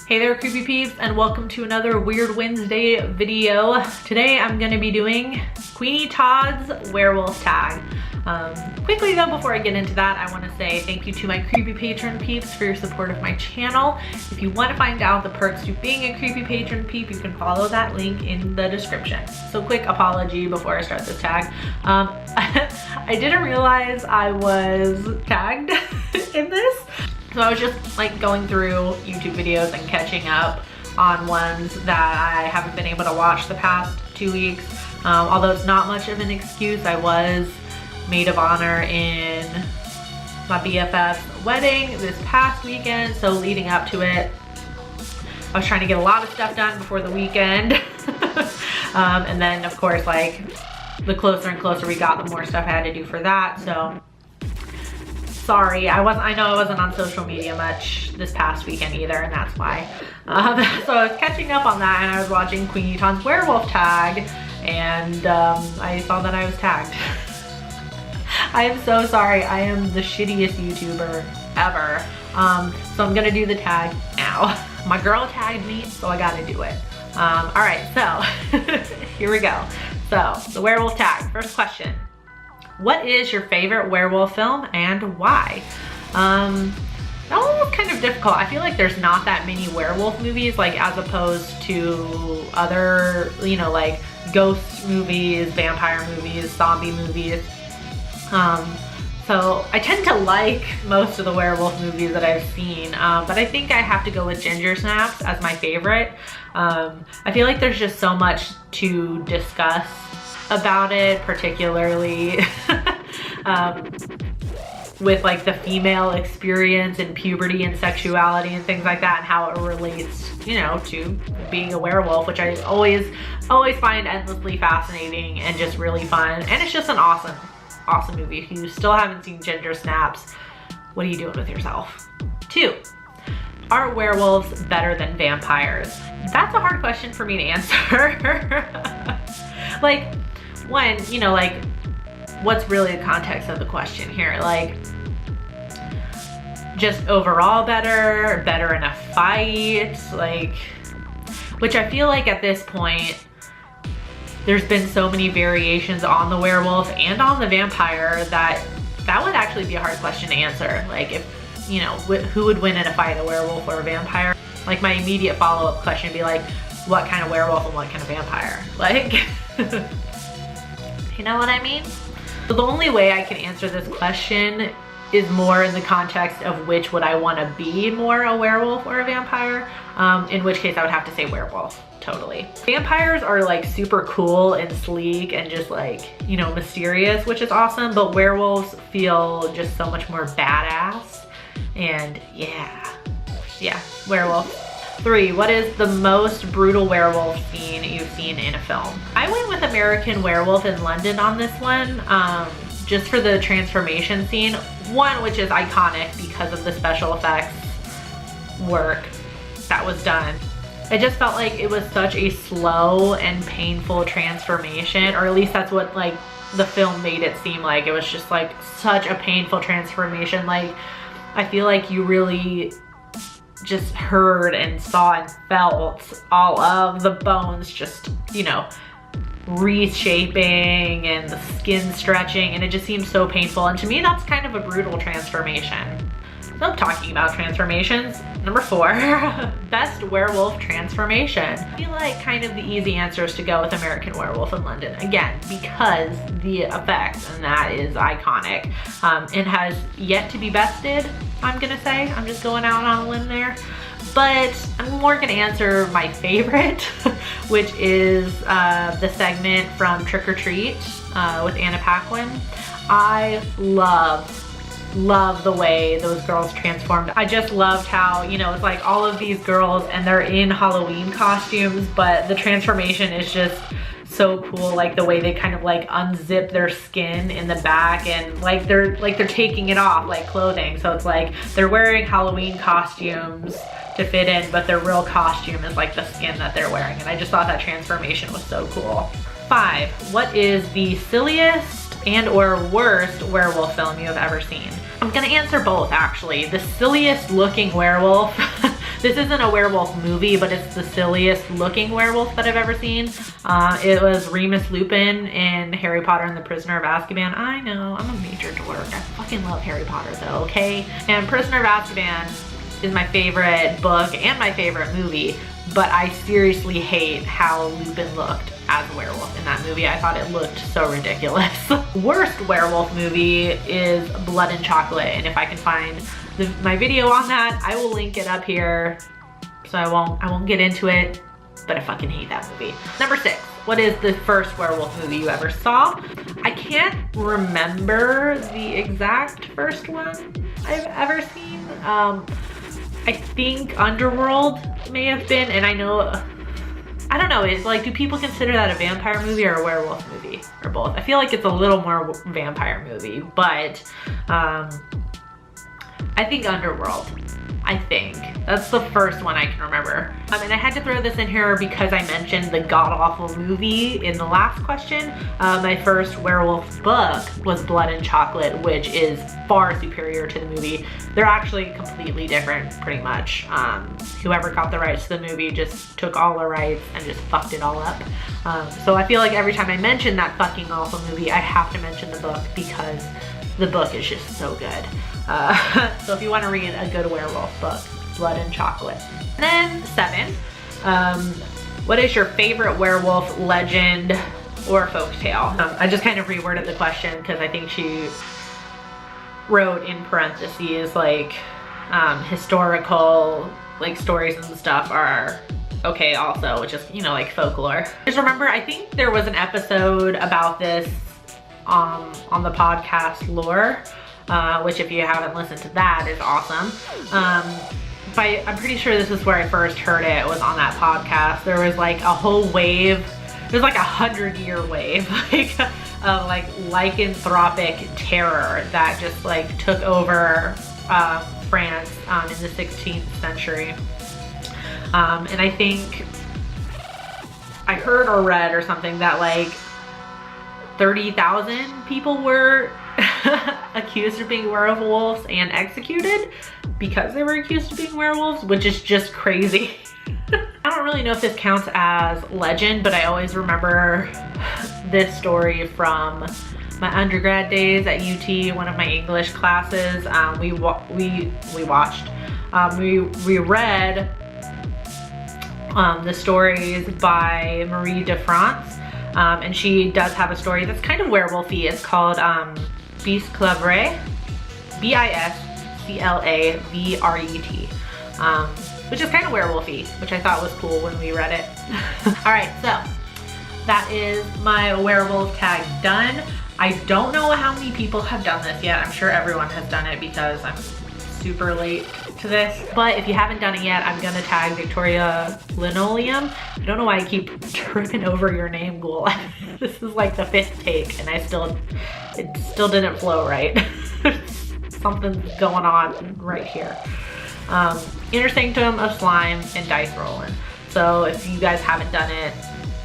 Hey there, creepy peeps, and welcome to another Weird Wednesday video. Today I'm gonna be doing Kweeny Todd's Werewolf Tag. Quickly though, before I get into that, I wanna say thank you to my creepy patron peeps for your support of my channel. If you wanna find out the perks to being a creepy patron peep, you can follow that link in the description. So quick apology before I start this tag. I didn't realize I was tagged in this. So I was just like going through YouTube videos and catching up on ones that I haven't been able to watch the past 2 weeks. Although it's not much of an excuse, I was maid of honor in my BFF's wedding this past weekend. So leading up to it, I was trying to get a lot of stuff done before the weekend. And then of course, like the closer and closer we got, the more stuff I had to do for that. So sorry, I know I wasn't on social media much this past weekend either, and that's why. So I was catching up on that, and I was watching Kweeny Todd's Werewolf Tag, and I saw that I was tagged. I am so sorry. I am the shittiest YouTuber ever. So I'm gonna do the tag now. My girl tagged me, so I gotta do it. All right, so here we go. So the werewolf tag, first question. What is your favorite werewolf film and why? That one was kind of difficult. I feel like there's not that many werewolf movies, like as opposed to other, you know, like ghost movies, vampire movies, zombie movies. So I tend to like most of the werewolf movies that I've seen, but I think I have to go with Ginger Snaps as my favorite. I feel like there's just so much to discuss about it, particularly with like the female experience and puberty and sexuality and things like that, and how it relates, you know, to being a werewolf, which I always find endlessly fascinating and just really fun. And it's just an awesome movie. If you still haven't seen Ginger Snaps, what are you doing with yourself? 2, are werewolves better than vampires? That's a hard question for me to answer. Like, one, you know, like, what's really the context of the question here? Like, just overall better in a fight, like, which I feel like at this point, there's been so many variations on the werewolf and on the vampire that would actually be a hard question to answer. Like, if, you know, who would win in a fight, a werewolf or a vampire? Like, my immediate follow-up question would be like, what kind of werewolf and what kind of vampire? Like, you know what I mean? So the only way I can answer this question is more in the context of which would I want to be more, a werewolf or a vampire, in which case I would have to say werewolf, totally. Vampires are like super cool and sleek and just like, you know, mysterious, which is awesome, but werewolves feel just so much more badass, and yeah, werewolf. 3, what is the most brutal werewolf scene you've seen in a film? I went with American Werewolf in London on this one, just for the transformation scene. One, which is iconic because of the special effects work that was done. I just felt like it was such a slow and painful transformation, or at least that's what like the film made it seem like. It was just like such a painful transformation. Like, I feel like you really just heard and saw and felt all of the bones just, you know, reshaping and the skin stretching, and it just seems so painful. And to me, that's kind of a brutal transformation. So I'm talking about transformations. Number 4, best werewolf transformation. I feel like kind of the easy answer is to go with American Werewolf in London. Again, because the effects, and that is iconic. It has yet to be bested, I'm gonna say. I'm just going out on a limb there. But I'm more gonna answer my favorite, which is the segment from Trick or Treat with Anna Paquin. I love the way those girls transformed. I just loved how, you know, it's like all of these girls and they're in Halloween costumes, but the transformation is just so cool. Like the way they kind of like unzip their skin in the back, and like they're taking it off like clothing. So it's like they're wearing Halloween costumes to fit in, but their real costume is like the skin that they're wearing. And I just thought that transformation was so cool. 5, what is the silliest and or worst werewolf film you have ever seen? I'm gonna answer both actually. The silliest looking werewolf This isn't a werewolf movie, but it's the silliest looking werewolf that I've ever seen. It was Remus Lupin in Harry Potter and the Prisoner of Azkaban. I know, I'm a major dork. I fucking love Harry Potter though, okay? And Prisoner of Azkaban is my favorite book and my favorite movie, but I seriously hate how Lupin looked as a werewolf in that movie. I thought it looked so ridiculous. Worst werewolf movie is Blood and Chocolate, and if I can find my video on that, I will link it up here. So I won't get into it, but I fucking hate that movie. Number 6, what is the first werewolf movie you ever saw? I can't remember the exact first one I've ever seen. I think Underworld may have been, and I don't know, it's like, do people consider that a vampire movie or a werewolf movie? Or both? I feel like it's a little more vampire movie, but I think Underworld. I think. That's the first one I can remember. And I had to throw this in here because I mentioned the god-awful movie in the last question. My first werewolf book was Blood and Chocolate, which is far superior to the movie. They're actually completely different, pretty much. Whoever got the rights to the movie just took all the rights and just fucked it all up. So I feel like every time I mention that fucking awful movie, I have to mention the book because the book is just so good. So if you want to read a good werewolf book, Blood and Chocolate. And then 7, what is your favorite werewolf legend or folktale? I just kind of reworded the question because I think she wrote in parentheses like historical like stories and stuff are okay also, which is, you know, like folklore. Just remember, I think there was an episode about this on the podcast Lore, which if you haven't listened to that is awesome. But I'm pretty sure this is where I first heard it, was on that podcast. There was like a whole wave, there's like 100-year wave like of like lycanthropic terror that just like took over France in the 16th century. And I think I heard or read or something that like 30,000 people were accused of being werewolves and executed because they were accused of being werewolves, which is just crazy. I don't really know if this counts as legend, but I always remember this story from my undergrad days at UT, one of my English classes. We read the stories by Marie de France. And she does have a story that's kind of werewolfy. It's called Bisclavret, B-I-S-C-L-A-V-R-E-T, which is kind of werewolfy, which I thought was cool when we read it. All right, so that is my werewolf tag done. I don't know how many people have done this yet. I'm sure everyone has done it because I'm super late to this, but if you haven't done it yet, I'm gonna tag Victoria Linoleum. I don't know why I keep tripping over your name, Ghoul. This is like the 5th take and it still didn't flow right. Something's going on right here. Inner Sanctum of Slime and Dice Rollen. So if you guys haven't done it,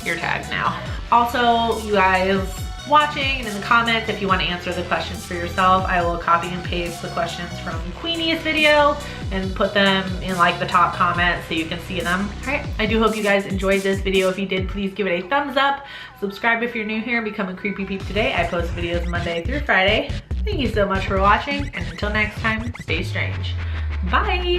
you're tagged now. Also, you guys watching and in the comments, if you want to answer the questions for yourself, I will copy and paste the questions from Kweeny's video and put them in like the top comments so you can see them. All right, I do hope you guys enjoyed this video. If you did, please give it a thumbs up. Subscribe if you're new here. Become a Creepy Peep today. I post videos Monday through Friday. Thank you so much for watching, and until next time, stay strange. Bye.